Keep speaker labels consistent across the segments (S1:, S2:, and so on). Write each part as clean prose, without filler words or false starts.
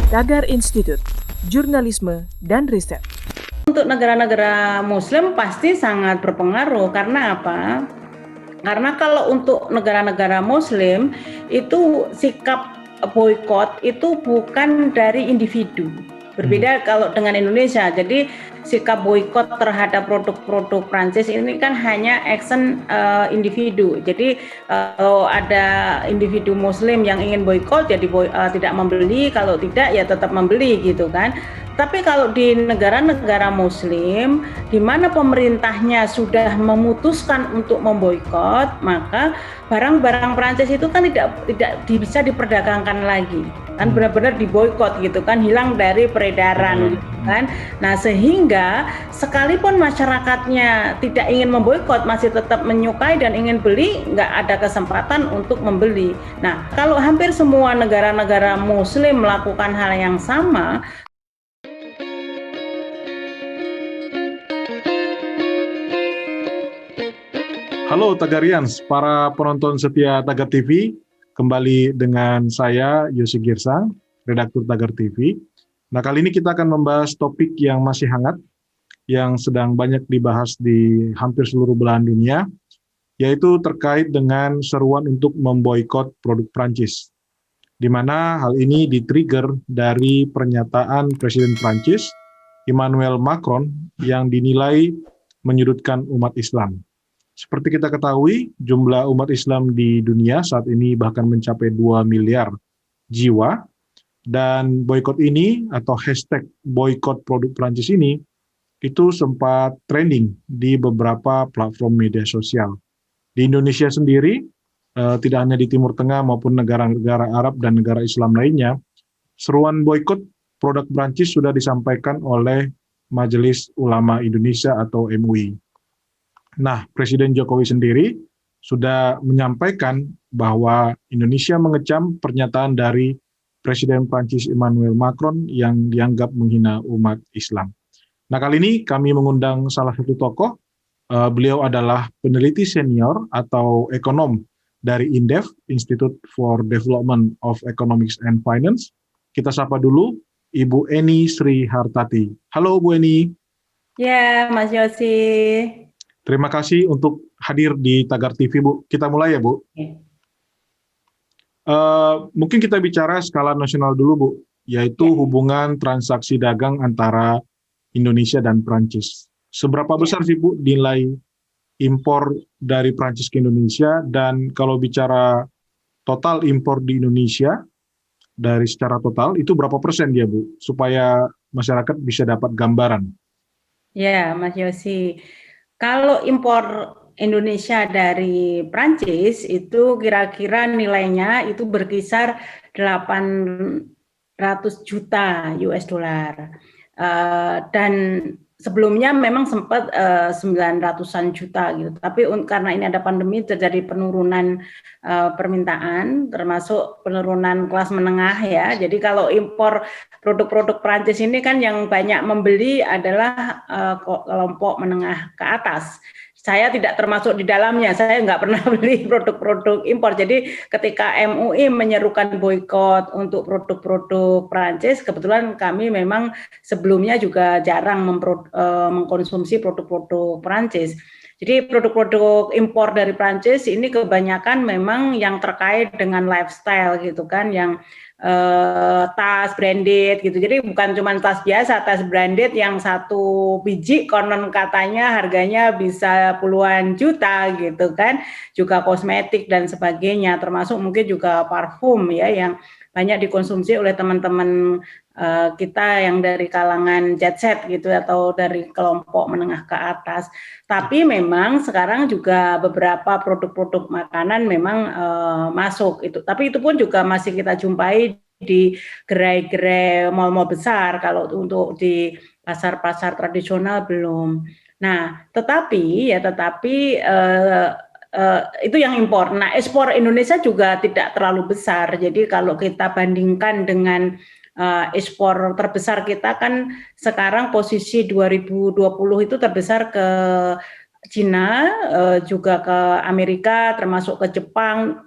S1: Tagar Institute, Jurnalisme dan Riset.
S2: Untuk negara-negara Muslim pasti sangat berpengaruh. Karena apa? Karena kalau untuk negara-negara Muslim itu sikap boikot itu bukan dari individu. Berbeda kalau dengan Indonesia. Jadi sikap boikot terhadap produk-produk Prancis ini kan hanya action individu. Jadi kalau ada individu Muslim yang ingin boikot jadi tidak membeli, kalau tidak ya tetap membeli gitu kan. Tapi kalau di negara-negara Muslim, di mana pemerintahnya sudah memutuskan untuk memboikot, maka barang-barang Prancis itu kan tidak bisa diperdagangkan lagi, kan benar-benar diboikot gitu kan, hilang dari peredaran, gitu kan. Nah sehingga sekalipun masyarakatnya tidak ingin memboikot, masih tetap menyukai dan ingin beli, nggak ada kesempatan untuk membeli. Nah kalau hampir semua negara-negara Muslim melakukan hal yang sama.
S3: Halo Tagarians, para penonton setia Tagar TV, kembali dengan saya Yosi Girsang, redaktur Tagar TV. Nah kali ini kita akan membahas topik yang masih hangat, yang sedang banyak dibahas di hampir seluruh belahan dunia, yaitu terkait dengan seruan untuk memboikot produk Prancis. Di mana hal ini di-trigger dari pernyataan Presiden Prancis, Emmanuel Macron, yang dinilai menyudutkan umat Islam. Seperti kita ketahui, jumlah umat Islam di dunia saat ini bahkan mencapai 2 miliar jiwa, dan boikot ini atau hashtag boikot produk Prancis ini itu sempat trending di beberapa platform media sosial. Di Indonesia sendiri, tidak hanya di Timur Tengah maupun negara-negara Arab dan negara Islam lainnya, seruan boikot produk Prancis sudah disampaikan oleh Majelis Ulama Indonesia atau MUI. Nah, Presiden Jokowi sendiri sudah menyampaikan bahwa Indonesia mengecam pernyataan dari Presiden Prancis Emmanuel Macron yang dianggap menghina umat Islam. Nah, kali ini kami mengundang salah satu tokoh. Beliau adalah peneliti senior atau ekonom dari INDEF, Institute for Development of Economics and Finance. Kita sapa dulu Ibu Eni Sri Hartati. Halo Bu Eni.
S2: Ya, Mas Yosi.
S3: Terima kasih untuk hadir di Tagar TV, Bu. Kita mulai ya, Bu. Mungkin kita bicara skala nasional dulu, Bu, yaitu hubungan transaksi dagang antara Indonesia dan Prancis. Seberapa besar sih, Bu, nilai impor dari Prancis ke Indonesia? Dan kalau bicara total impor di Indonesia, dari secara total, itu berapa persen dia, Bu? Supaya masyarakat bisa dapat gambaran.
S2: Ya, Mas Yosi. Kalau impor Indonesia dari Prancis itu kira-kira nilainya itu berkisar 800 juta US dollar. Dan sebelumnya memang sempat 900-an juta gitu. Tapi karena ini ada pandemi terjadi penurunan permintaan, termasuk penurunan kelas menengah ya. Jadi kalau impor produk-produk Prancis ini kan yang banyak membeli adalah kelompok menengah ke atas. Saya tidak termasuk di dalamnya, saya nggak pernah beli produk-produk impor. Jadi ketika MUI menyerukan boikot untuk produk-produk Prancis, kebetulan kami memang sebelumnya juga jarang mengkonsumsi produk-produk Prancis. Jadi produk-produk impor dari Prancis ini kebanyakan memang yang terkait dengan lifestyle gitu kan, yang tas branded gitu. Jadi bukan cuma tas biasa, tas branded yang satu biji konon katanya harganya bisa puluhan juta gitu kan. Juga kosmetik dan sebagainya, termasuk mungkin juga parfum ya yang banyak dikonsumsi oleh teman-teman kita yang dari kalangan jet set gitu atau dari kelompok menengah ke atas. Tapi memang sekarang juga beberapa produk-produk makanan memang masuk itu. Tapi itu pun juga masih kita jumpai di gerai-gerai mal-mal besar. Kalau untuk di pasar-pasar tradisional belum. Nah, tetapi itu yang impor. Nah, ekspor Indonesia juga tidak terlalu besar. Jadi kalau kita bandingkan dengan ekspor terbesar kita kan sekarang posisi 2020 itu terbesar ke Cina, juga ke Amerika, termasuk ke Jepang,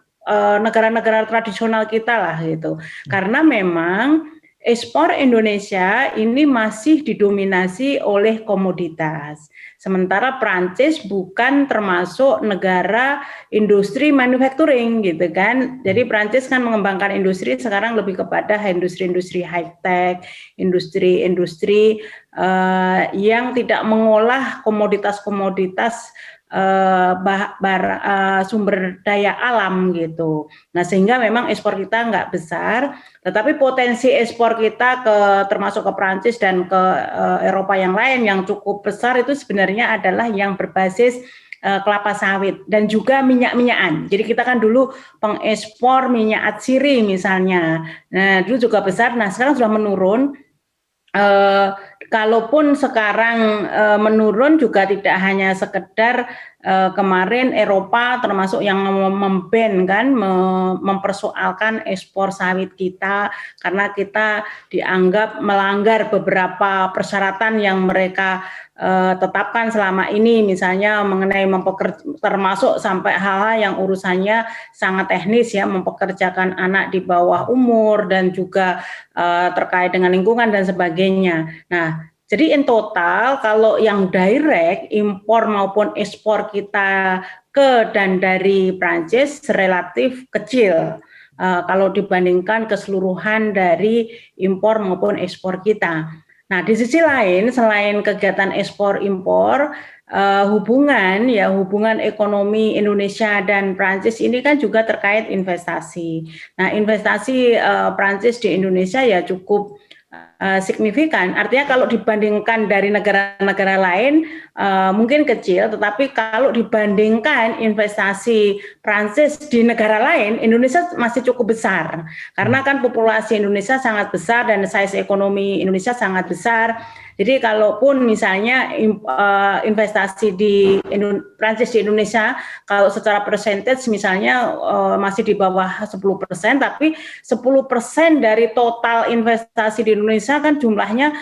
S2: negara-negara tradisional kita lah gitu. Karena memang ekspor Indonesia ini masih didominasi oleh komoditas. Sementara Prancis bukan termasuk negara industri manufacturing gitu kan. Jadi Prancis kan mengembangkan industri sekarang lebih kepada industri-industri high tech, industri-industri yang tidak mengolah komoditas-komoditas sumber daya alam gitu. Nah sehingga memang ekspor kita nggak besar, tetapi potensi ekspor kita termasuk ke Prancis dan ke Eropa yang lain yang cukup besar itu sebenarnya adalah yang berbasis kelapa sawit dan juga minyak-minyakan. Jadi kita kan dulu pengekspor minyak atsiri misalnya. Nah dulu juga besar. Nah sekarang sudah menurun. Kalaupun sekarang menurun juga tidak hanya sekedar kemarin Eropa termasuk yang memban kan mempersoalkan ekspor sawit kita karena kita dianggap melanggar beberapa persyaratan yang mereka tetapkan selama ini, misalnya mengenai termasuk sampai hal-hal yang urusannya sangat teknis ya, mempekerjakan anak di bawah umur dan juga terkait dengan lingkungan dan sebagainya. Nah, jadi in total kalau yang direct impor maupun ekspor kita ke dan dari Prancis relatif kecil kalau dibandingkan keseluruhan dari impor maupun ekspor kita. Nah, di sisi lain, selain kegiatan ekspor impor, hubungan ekonomi Indonesia dan Prancis ini kan juga terkait investasi. Nah, investasi Prancis di Indonesia ya cukup signifikan. Artinya kalau dibandingkan dari negara-negara lain mungkin kecil, tetapi kalau dibandingkan investasi Prancis di negara lain, Indonesia masih cukup besar. Karena kan populasi Indonesia sangat besar dan size ekonomi Indonesia sangat besar. Jadi kalaupun misalnya investasi di Prancis di Indonesia, kalau secara persentage misalnya masih di bawah 10%, tapi 10% dari total investasi di Indonesia kan jumlahnya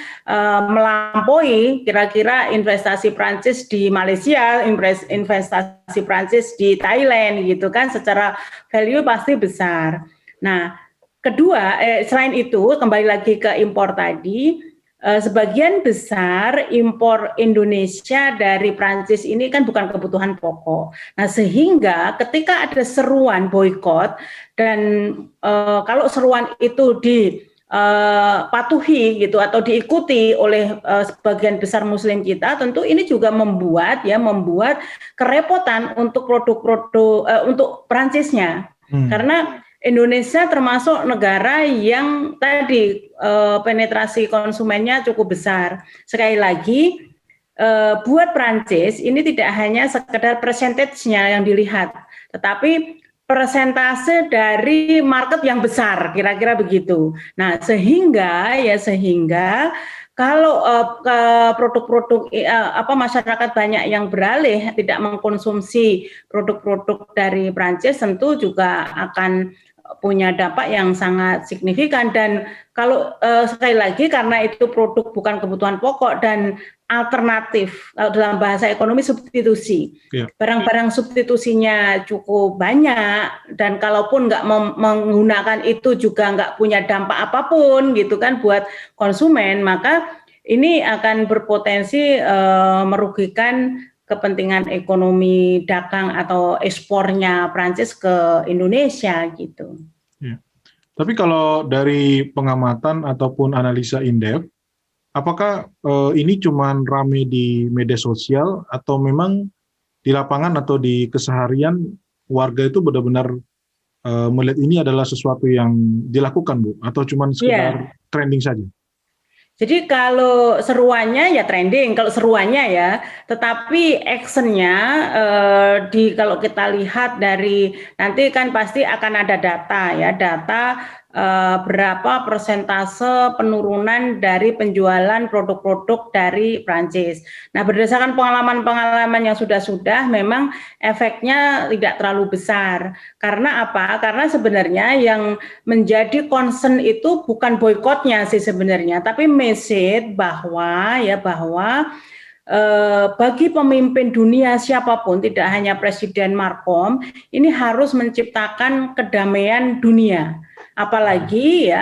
S2: melampaui kira-kira investasi Prancis di Malaysia, investasi Prancis di Thailand gitu kan, secara value pasti besar. Nah, kedua, selain itu kembali lagi ke impor tadi. Sebagian besar impor Indonesia dari Prancis ini kan bukan kebutuhan pokok. Nah, sehingga ketika ada seruan boikot dan kalau seruan itu dipatuhi gitu atau diikuti oleh sebagian besar Muslim kita, tentu ini juga membuat kerepotan untuk produk-produk untuk Prancisnya. Karena Indonesia termasuk negara yang tadi penetrasi konsumennya cukup besar. Sekali lagi, buat Prancis ini tidak hanya sekedar persentasenya yang dilihat, tetapi persentase dari market yang besar, kira-kira begitu. Nah, sehingga kalau produk-produk masyarakat banyak yang beralih tidak mengkonsumsi produk-produk dari Prancis, tentu juga akan punya dampak yang sangat signifikan. Dan kalau sekali lagi karena itu produk bukan kebutuhan pokok dan alternatif, dalam bahasa ekonomi substitusi, barang-barang substitusinya cukup banyak, dan kalaupun nggak menggunakan itu juga nggak punya dampak apapun gitu kan buat konsumen, maka ini akan berpotensi merugikan kepentingan ekonomi dagang atau ekspornya Prancis ke Indonesia gitu.
S3: Ya. Tapi kalau dari pengamatan ataupun analisa in-depth, apakah ini cuma rame di media sosial atau memang di lapangan atau di keseharian warga itu benar-benar melihat ini adalah sesuatu yang dilakukan, Bu? Atau cuma sekedar trending saja?
S2: Jadi kalau seruannya ya trending, kalau seruannya ya, tetapi actionnya kalau kita lihat dari nanti kan pasti akan ada data berapa persentase penurunan dari penjualan produk-produk dari Prancis. Nah, berdasarkan pengalaman-pengalaman yang sudah memang efeknya tidak terlalu besar. Karena apa? Karena sebenarnya yang menjadi concern itu bukan boikotnya sih sebenarnya, tapi message bahwa bagi pemimpin dunia siapapun, tidak hanya Presiden Macron, ini harus menciptakan kedamaian dunia. Apalagi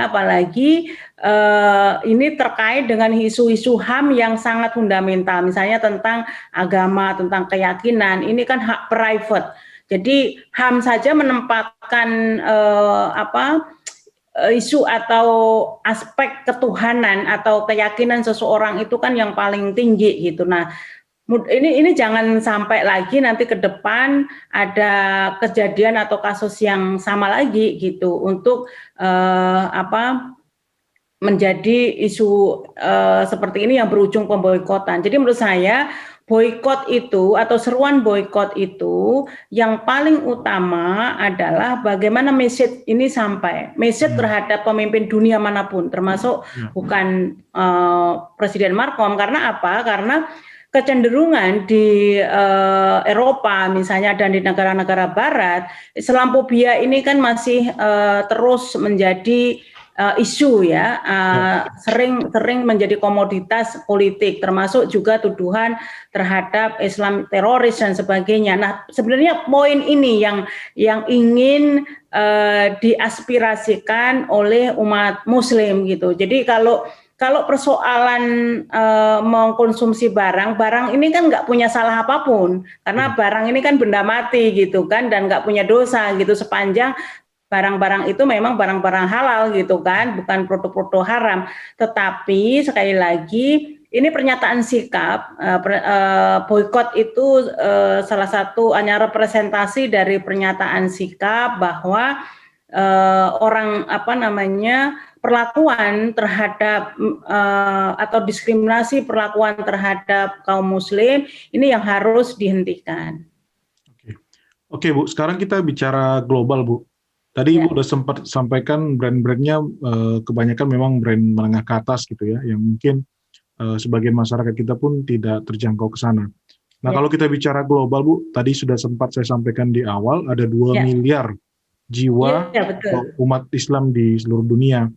S2: ini terkait dengan isu-isu HAM yang sangat fundamental, misalnya tentang agama, tentang keyakinan. Ini kan hak private. Jadi HAM saja menempatkan isu atau aspek ketuhanan atau keyakinan seseorang itu kan yang paling tinggi gitu. Nah, ini jangan sampai lagi nanti ke depan ada kejadian atau kasus yang sama lagi gitu untuk menjadi isu seperti ini yang berujung pemboikotan. Jadi menurut saya boikot itu atau seruan boikot itu yang paling utama adalah bagaimana message ini sampai, message terhadap pemimpin dunia manapun, termasuk bukan Presiden Macron. Karena apa? Karena kecenderungan di Eropa misalnya dan di negara-negara Barat, Islamophobia ini kan masih terus menjadi isu ya, sering menjadi komoditas politik, termasuk juga tuduhan terhadap Islam teroris dan sebagainya. Nah, sebenarnya poin ini yang ingin diaspirasikan oleh umat Muslim gitu. Jadi kalau persoalan mengkonsumsi barang ini kan nggak punya salah apapun, karena barang ini kan benda mati gitu kan, dan nggak punya dosa gitu sepanjang barang-barang itu memang barang-barang halal gitu kan, bukan produk-produk haram. Tetapi sekali lagi ini pernyataan sikap boikot itu salah satu hanya representasi dari pernyataan sikap bahwa perlakuan terhadap atau diskriminasi perlakuan terhadap kaum Muslim ini yang harus dihentikan.
S3: Oke, Bu. Sekarang kita bicara global, Bu. Tadi Ibu udah sempat sampaikan brand-brandnya kebanyakan memang brand menengah ke atas gitu ya, yang mungkin sebagian masyarakat kita pun tidak terjangkau ke sana. Nah, kalau kita bicara global, Bu, tadi sudah sempat saya sampaikan di awal, ada 2 miliar jiwa umat Islam di seluruh dunia.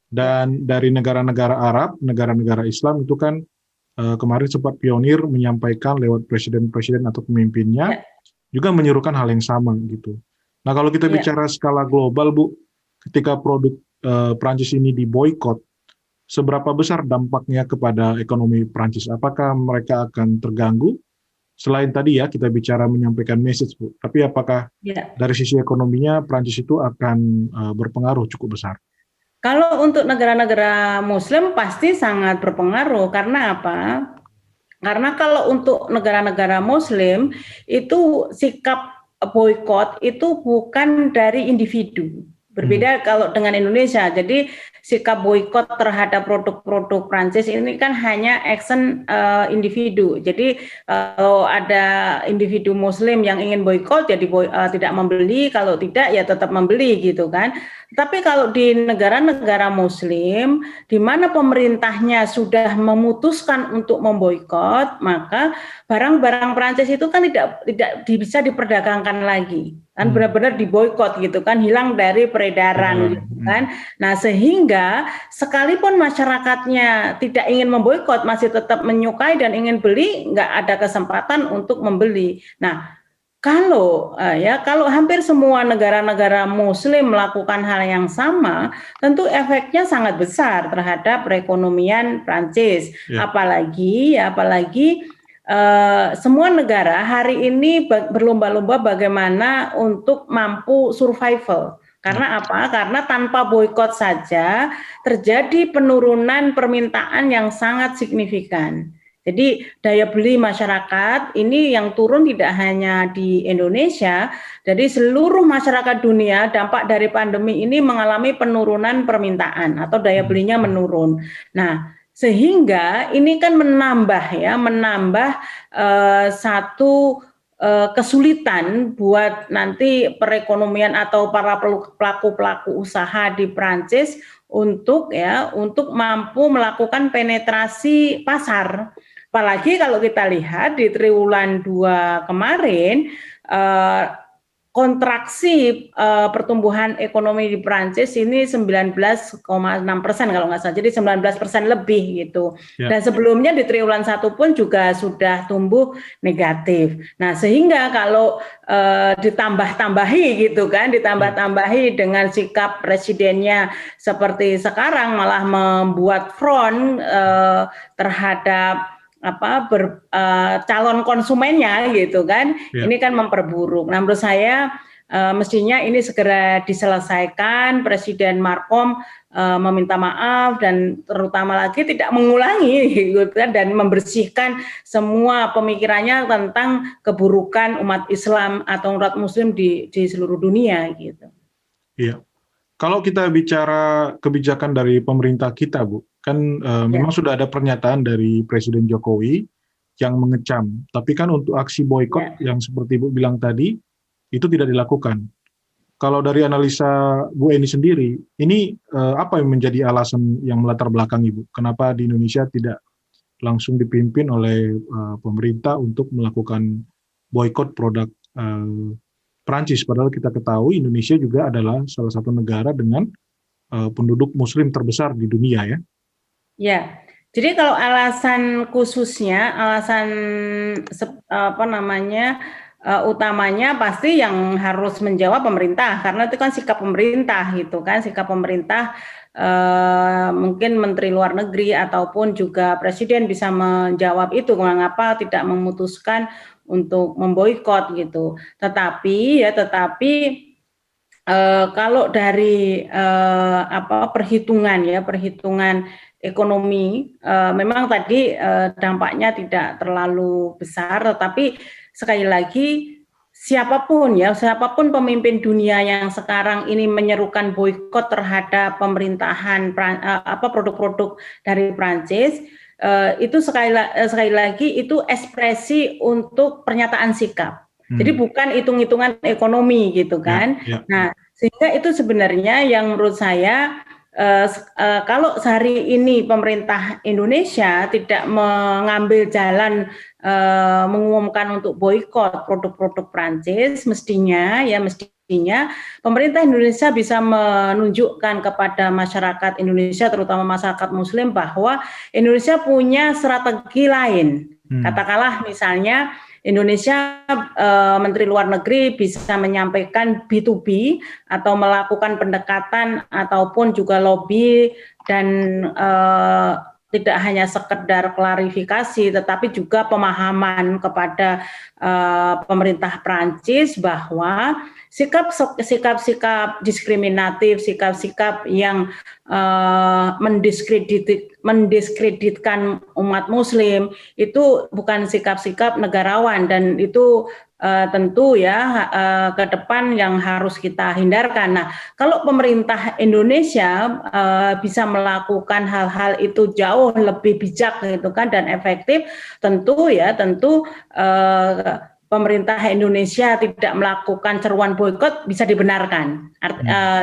S3: Dan dari negara-negara Arab, negara-negara Islam itu kan kemarin sempat pionir menyampaikan lewat presiden-presiden atau pemimpinnya, juga menyerukan hal yang sama gitu. Nah, kalau kita bicara skala global, Bu, ketika produk Prancis ini diboikot, seberapa besar dampaknya kepada ekonomi Prancis? Apakah mereka akan terganggu? Selain tadi ya, kita bicara menyampaikan message, Bu. Tapi apakah dari sisi ekonominya Prancis itu akan berpengaruh cukup besar?
S2: Kalau untuk negara-negara Muslim pasti sangat berpengaruh. Karena apa? Karena kalau untuk negara-negara Muslim itu sikap boikot itu bukan dari individu. Berbeda kalau dengan Indonesia. Jadi sikap boikot terhadap produk-produk Prancis ini kan hanya action individu. Jadi kalau ada individu Muslim yang ingin boikot jadi tidak membeli, kalau tidak ya tetap membeli gitu kan. Tapi kalau di negara-negara Muslim di mana pemerintahnya sudah memutuskan untuk memboikot, maka barang-barang Prancis itu kan tidak bisa diperdagangkan lagi. Kan benar-benar diboikot gitu kan, hilang dari peredaran gitu kan. Nah, sehingga sekalipun masyarakatnya tidak ingin memboikot, masih tetap menyukai dan ingin beli, nggak ada kesempatan untuk membeli. Nah, kalau hampir semua negara-negara Muslim melakukan hal yang sama, tentu efeknya sangat besar terhadap perekonomian Prancis. Apalagi semua negara hari ini berlomba-lomba bagaimana untuk mampu survival. Karena apa? Karena tanpa boikot saja terjadi penurunan permintaan yang sangat signifikan. Jadi daya beli masyarakat ini yang turun tidak hanya di Indonesia, jadi seluruh masyarakat dunia dampak dari pandemi ini mengalami penurunan permintaan atau daya belinya menurun. Nah, sehingga ini kan menambah satu kesulitan buat nanti perekonomian atau para pelaku-pelaku usaha di Prancis untuk mampu melakukan penetrasi pasar. Apalagi kalau kita lihat di triwulan 2 kemarin kontraksi pertumbuhan ekonomi di Prancis ini 19,6% kalau nggak salah, jadi 19% lebih gitu.
S3: Ya.
S2: Dan sebelumnya di triwulan 1 pun juga sudah tumbuh negatif. Nah, sehingga kalau ditambah-tambahi gitu kan, ditambah-tambahi dengan sikap presidennya seperti sekarang malah membuat front terhadap calon konsumennya gitu kan, ini kan memperburuk. Nah, menurut saya mestinya ini segera diselesaikan. Presiden Macron meminta maaf dan terutama lagi tidak mengulangi gitu kan, dan membersihkan semua pemikirannya tentang keburukan umat Islam atau umat Muslim di seluruh dunia gitu.
S3: Iya. Kalau kita bicara kebijakan dari pemerintah kita, Bu, kan memang sudah ada pernyataan dari Presiden Jokowi yang mengecam. Tapi kan untuk aksi boykot yang seperti Bu bilang tadi, itu tidak dilakukan. Kalau dari analisa Bu Eni sendiri, ini apa yang menjadi alasan yang melatar belakang Ibu? Kenapa di Indonesia tidak langsung dipimpin oleh pemerintah untuk melakukan boykot produk Prancis, padahal kita ketahui Indonesia juga adalah salah satu negara dengan penduduk Muslim terbesar di dunia ya.
S2: Ya, jadi kalau alasan khususnya, alasan utamanya pasti yang harus menjawab pemerintah, karena itu kan sikap pemerintah gitu kan, sikap pemerintah mungkin Menteri Luar Negeri ataupun juga Presiden bisa menjawab itu, mengapa tidak memutuskan untuk memboikot gitu. Tetapi kalau dari perhitungan ekonomi, memang tadi dampaknya tidak terlalu besar, tetapi sekali lagi siapapun pemimpin dunia yang sekarang ini menyerukan boikot terhadap pemerintahan produk-produk dari Prancis, itu sekali lagi itu ekspresi untuk pernyataan sikap. Jadi bukan hitung-hitungan ekonomi gitu kan. Nah, sehingga itu sebenarnya yang menurut saya kalau sehari ini pemerintah Indonesia tidak mengambil jalan mengumumkan untuk boikot produk-produk Prancis, mestinya pemerintah Indonesia bisa menunjukkan kepada masyarakat Indonesia, terutama masyarakat Muslim, bahwa Indonesia punya strategi lain. Katakanlah misalnya Indonesia, Menteri Luar Negeri bisa menyampaikan B2B atau melakukan pendekatan ataupun juga lobby dan tidak hanya sekedar klarifikasi, tetapi juga pemahaman kepada pemerintah Prancis bahwa sikap-sikap diskriminatif, sikap-sikap yang mendiskreditkan umat Muslim itu bukan sikap-sikap negarawan, dan itu tentu ke depan yang harus kita hindarkan. Nah, kalau pemerintah Indonesia bisa melakukan hal-hal itu jauh lebih bijak gitu kan dan efektif, tentu pemerintah Indonesia tidak melakukan seruan boikot bisa dibenarkan.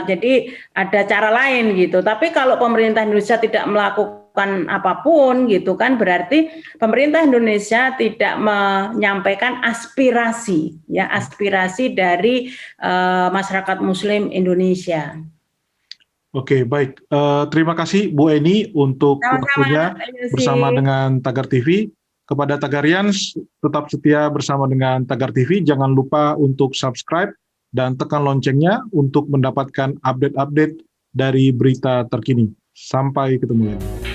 S2: Jadi ada cara lain gitu. Tapi kalau pemerintah Indonesia tidak melakukan apapun gitu kan, berarti pemerintah Indonesia tidak menyampaikan aspirasi dari masyarakat Muslim Indonesia.
S3: Oke, baik. Terima kasih Bu Eni untuk waktunya bersama dengan Tagar TV. Kepada Tagarians, tetap setia bersama dengan Tagar TV. Jangan lupa untuk subscribe dan tekan loncengnya untuk mendapatkan update-update dari berita terkini. Sampai ketemu lagi.